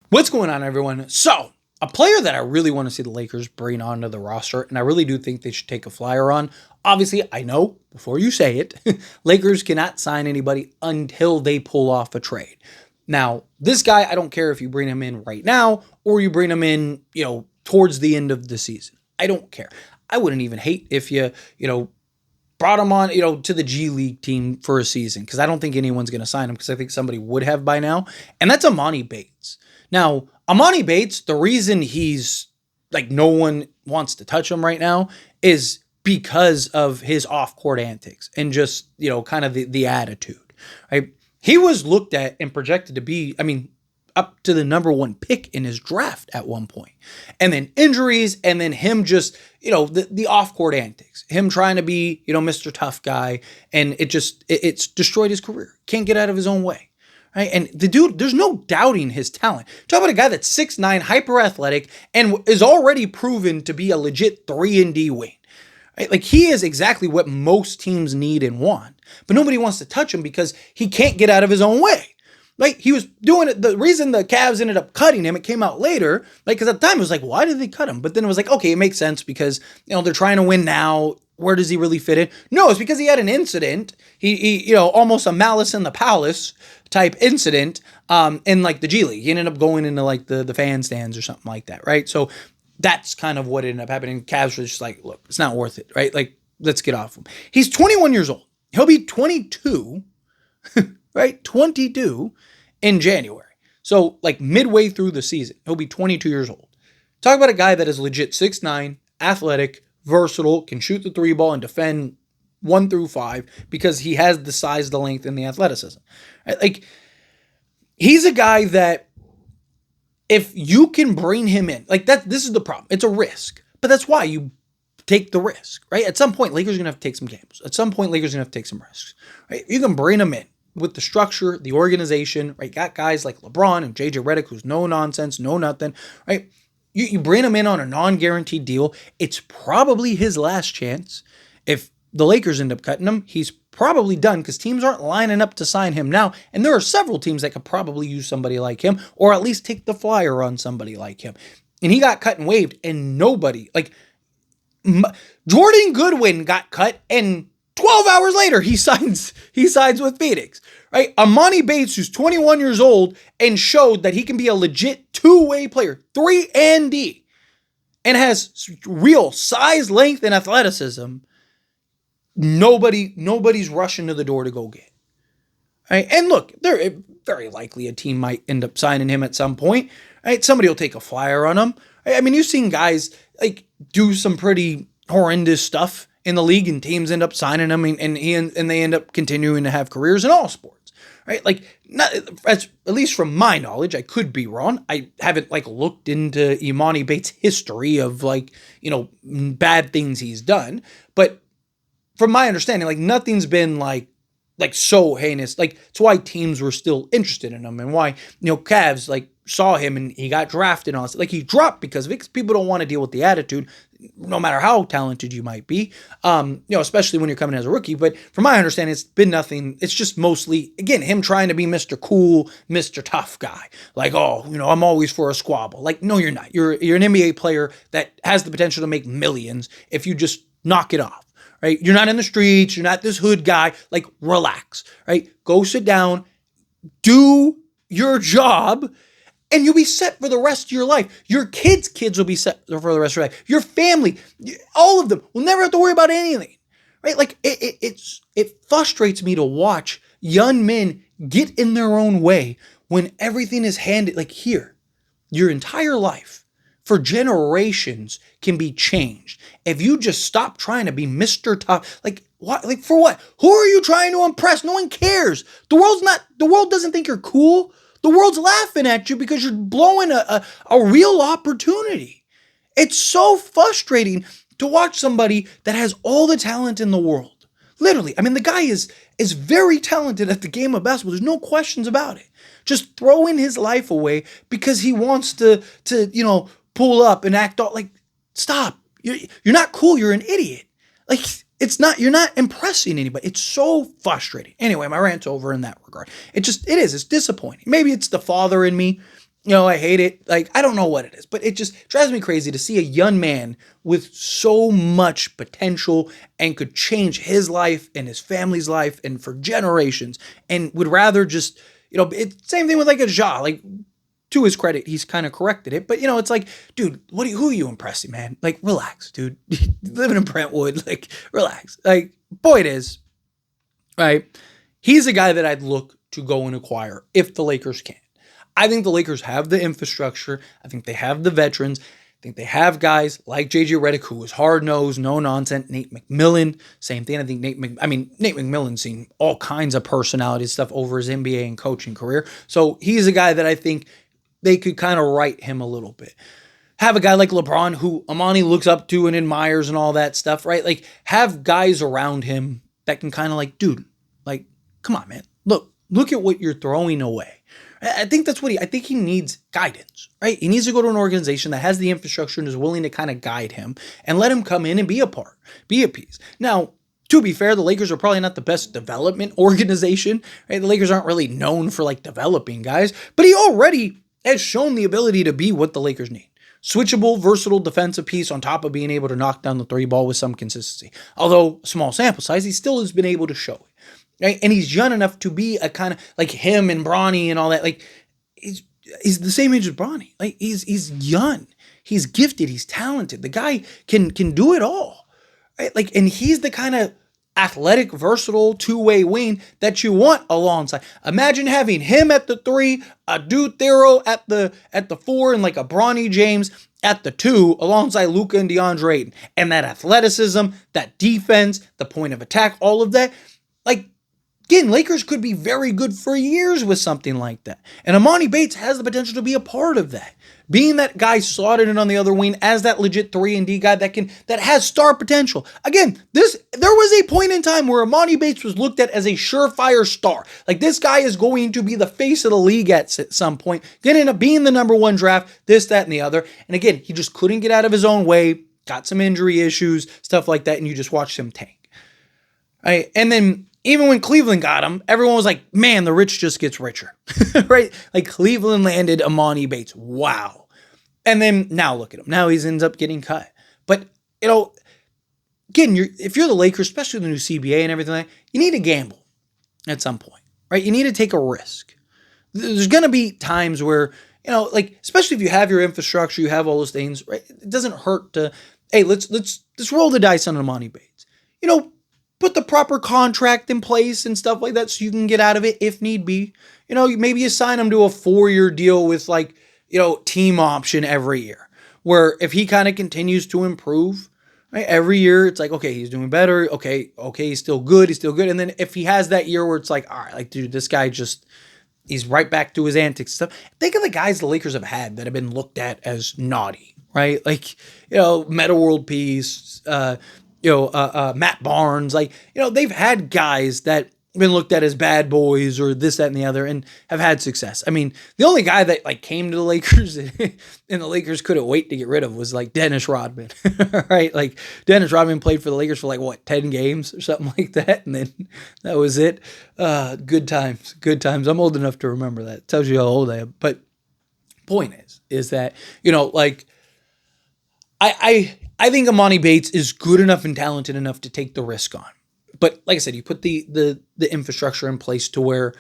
What's going on, everyone? So, a player that I really want to see the Lakers bring onto the roster, and I really do think they should take a flyer on. Obviously, I know before you say it, Lakers cannot sign anybody until they pull off a trade. Now, this guy, I don't care if you bring him in right now or you bring him in, towards the end of the season. I don't care. I wouldn't even hate if you brought him on, to the G League team for a season because I don't think anyone's going to sign him because I think somebody would have by now. And that's Emoni Bates. Now, Emoni Bates, the reason he's like no one wants to touch him right now is because of his off-court antics and just, kind of the attitude, right? He was looked at and projected to be, up to the number one pick in his draft at one point. And then injuries, and then him just, the off-court antics, him trying to be, Mr. Tough Guy, and it's destroyed his career. Can't get out of his own way. Right? And the dude, there's no doubting his talent. Talk about a guy that's 6'9", hyper athletic, and is already proven to be a legit 3-and-D wing. Right? Like, he is exactly what most teams need and want. But nobody wants to touch him because he can't get out of his own way. Like, he was doing it. The reason the Cavs ended up cutting him, it came out later, because at the time it was like, why did they cut him? But then it was like, okay, it makes sense because, they're trying to win now. Where does he really fit in? No, it's because he had an incident. He almost a Malice in the Palace type incident in like the G League. He ended up going into like the fan stands or something like that, right? So that's kind of what ended up happening. Cavs were just like, look, it's not worth it, right? Like, let's get off him. He's 21 years old. He'll be 22, right? 22 in January. So like midway through the season, he'll be 22 years old. Talk about a guy that is legit 6'9", athletic, versatile, can shoot the three ball and defend 1 through 5 because he has the size, the length, and the athleticism. Right? Like, he's a guy that if you can bring him in, like that, this is the problem. It's a risk, but that's why you take the risk, right? At some point, Lakers are going to have to take some gambles. At some point, Lakers are going to have to take some risks, right? You can bring him in with the structure, the organization, right? Got guys like LeBron and JJ Redick, who's no nonsense, no nothing, right? You bring him in on a non-guaranteed deal. It's probably his last chance. If the Lakers end up cutting him, he's probably done because teams aren't lining up to sign him now. And there are several teams that could probably use somebody like him or at least take the flyer on somebody like him. And he got cut and waived and nobody, like Jordan Goodwin got cut and 12 hours later, he signs with Phoenix, right? Emoni Bates, who's 21 years old and showed that he can be a legit two-way player, 3-and-D, and has real size, length, and athleticism. Nobody's rushing to the door to go get. Right? And look, there very likely a team might end up signing him at some point. Right? Somebody will take a flyer on him. Right? I mean, you've seen guys like do some pretty horrendous stuff in the league, and teams end up signing him, and they end up continuing to have careers in all sports, right? Like, not at least from my knowledge, I could be wrong. I haven't like looked into Emoni Bates' history of like bad things he's done, but from my understanding, like nothing's been like so heinous. Like, it's why teams were still interested in him and why Cavs like saw him and he got drafted on. Like, he dropped because of it, 'cause people don't want to deal with the attitude, no matter how talented you might be, especially when you're coming as a rookie. But from my understanding, it's been nothing. It's just mostly, again, him trying to be Mr. Cool, Mr. Tough Guy. Like, I'm always for a squabble. Like, no, you're not. You're an NBA player that has the potential to make millions if you just knock it off, right? You're not in the streets. You're not this hood guy. Like, relax, right? Go sit down, do your job, and you'll be set for the rest of your life. Your kids' will be set for the rest of your life. Your family, all of them will never have to worry about anything, right? Like, it frustrates me to watch young men get in their own way when everything is handed, like, here, your entire life for generations can be changed. If you just stop trying to be Mr. Tough, like, what? Like, for what? Who are you trying to impress? No one cares. The world doesn't think you're cool. The world's laughing at you because you're blowing a real opportunity. It's so frustrating to watch somebody that has all the talent in the world. Literally. I mean, the guy is very talented at the game of basketball. There's no questions about it. Just throwing his life away because he wants to pull up and act all like, stop. You're not cool. You're an idiot. Like, you're not impressing anybody. It's so frustrating. Anyway, my rant's over in that regard. It's disappointing. Maybe it's the father in me. I hate it. Like, I don't know what it is, but it just drives me crazy to see a young man with so much potential and could change his life and his family's life and for generations, and would rather just, same thing with like a Ja. Like, to his credit, he's kind of corrected it, but it's like, dude, who are you impressing, man? Like, relax, dude. Living in Brentwood, like, relax. Like, boy, it is, right? He's a guy that I'd look to go and acquire if the Lakers can. I think the Lakers have the infrastructure. I think they have the veterans. I think they have guys like JJ Redick, who is hard-nosed, no nonsense. Nate McMillan, same thing. I think Nate McMillan's seen all kinds of personality stuff over his NBA and coaching career. So he's a guy that I think they could kind of right him a little bit. Have a guy like LeBron, who Emoni looks up to and admires and all that stuff, right? Like, have guys around him that can kind of like, dude, like, come on, man. Look at what you're throwing away. I think that's what I think he needs guidance, right? He needs to go to an organization that has the infrastructure and is willing to kind of guide him and let him come in and be a part, be a piece. Now, to be fair, the Lakers are probably not the best development organization, right? The Lakers aren't really known for like developing guys, but he already has shown the ability to be what the Lakers need. Switchable, versatile defensive piece on top of being able to knock down the three ball with some consistency. Although small sample size, he still has been able to show it. Right? And he's young enough to be a kind of like him and Bronny and all that. Like, he's the same age as Bronny. Like, he's young, he's gifted, he's talented. The guy can do it all, right? Like, and he's the kind of athletic, versatile two-way wing that you want alongside. Imagine having him at the 3, a Dude Thero at the 4, and like a Bronny James at the 2 alongside Luka and DeAndre Ayton. And that athleticism, that defense, the point of attack, all of that. Like, again, Lakers could be very good for years with something like that. And Emoni Bates has the potential to be a part of that. Being that guy slotted in on the other wing as that legit 3-and-D guy that has star potential. Again, there was a point in time where Emoni Bates was looked at as a surefire star. Like, this guy is going to be the face of the league at some point. Going to end up being the number 1 draft, this, that, and the other. And again, he just couldn't get out of his own way, got some injury issues, stuff like that, and you just watched him tank. Right? And then, even when Cleveland got him, everyone was like, man, the rich just gets richer, right? Like, Cleveland landed Emoni Bates. Wow. And then now look at him. Now he ends up getting cut. But, again, if you're the Lakers, especially the new CBA and everything like that, you need to gamble at some point, right? You need to take a risk. There's going to be times where, like, especially if you have your infrastructure, you have all those things, right? It doesn't hurt to, hey, let's roll the dice on Emoni Bates. Put the proper contract in place and stuff like that so you can get out of it if need be. Maybe you sign him to a 4-year deal with like, team option every year, where if he kind of continues to improve, right, every year it's like, okay, he's doing better. Okay, he's still good. And then if he has that year where it's like, all right, like, dude, this guy he's right back to his antics stuff. Think of the guys the Lakers have had that have been looked at as naughty, right? Like, Meta World Peace, Matt Barnes, like, they've had guys that have been looked at as bad boys or this, that, and the other and have had success. I mean, the only guy that like came to the Lakers and the Lakers couldn't wait to get rid of was like Dennis Rodman, right? Like, Dennis Rodman played for the Lakers for like 10 games or something like that. And then that was it. Good times. I'm old enough to remember that. Tells you how old I am. But point is that, like, I think Emoni Bates is good enough and talented enough to take the risk on. But like I said, you put the infrastructure in place to where,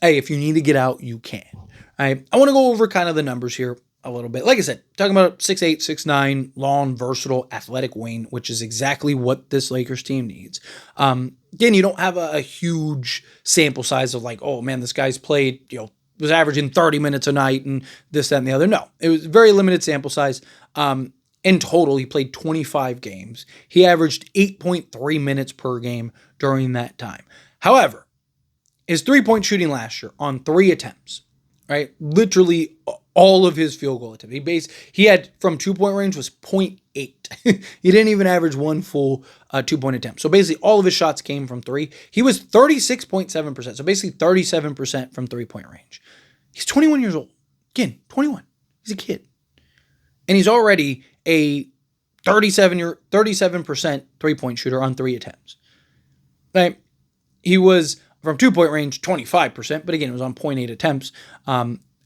hey, if you need to get out, you can. All right? I want to go over kind of the numbers here a little bit. Like I said, talking about 6'8", 6'9", long, versatile, athletic wing, which is exactly what this Lakers team needs. Again, you don't have a huge sample size of like, oh man, this guy's played, was averaging 30 minutes a night and this, that, and the other. No, it was very limited sample size. In total, he played 25 games. He averaged 8.3 minutes per game during that time. However, his three-point shooting last year on 3 attempts, right? Literally all of his field goal attempts. He had from 2-point range was 0.8. He didn't even average one full 2-point attempt. So basically all of his shots came from 3. He was 36.7%. So basically 37% from 3-point range. He's 21 years old. Again, 21. He's a kid. And he's already a 37% 3-point shooter on 3 attempts. Right? He was from 2-point range 25%, but again, it was on 0.8 attempts.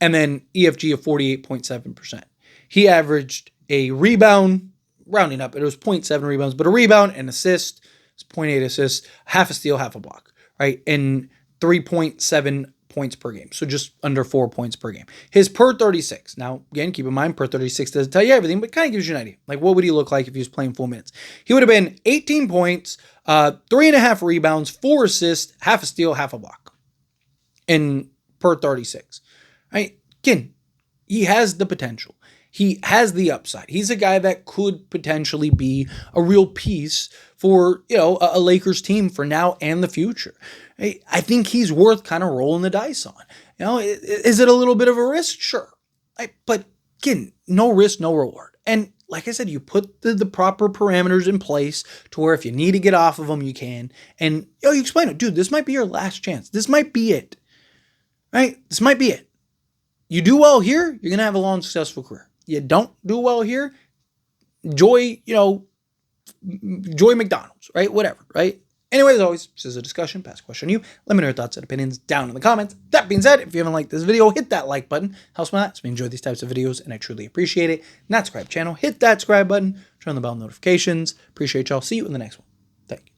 and then EFG of 48.7%. He averaged a rebound, rounding up, it was 0.7 rebounds, but a rebound and assist, it's 0.8 assists, half a steal, half a block, right? And 3.7 points per game. So just under 4 points per game. His per 36. Now, again, keep in mind, per 36 doesn't tell you everything, but kind of gives you an idea. Like, what would he look like if he was playing full minutes? He would have been 18 points, 3.5 rebounds, 4 assists, half a steal, half a block. And per 36. Right? Again, he has the potential. He has the upside. He's a guy that could potentially be a real piece for, a Lakers team for now and the future. I think he's worth kind of rolling the dice on. Is it a little bit of a risk? Sure. But again, no risk, no reward. And like I said, you put the proper parameters in place to where if you need to get off of them, you can. And you explain it. Dude, this might be your last chance. This might be it. Right? This might be it. You do well here, you're going to have a long, successful career. You don't do well here, enjoy McDonald's, right? Whatever, right? Anyway, as always, this is a discussion, pass question to you. Let me know your thoughts and opinions down in the comments. That being said, if you haven't liked this video, hit that like button. Helps me out. So we enjoy these types of videos, and I truly appreciate it. Not subscribe channel, hit that subscribe button, turn on the bell notifications. Appreciate y'all. See you in the next one. Thank you.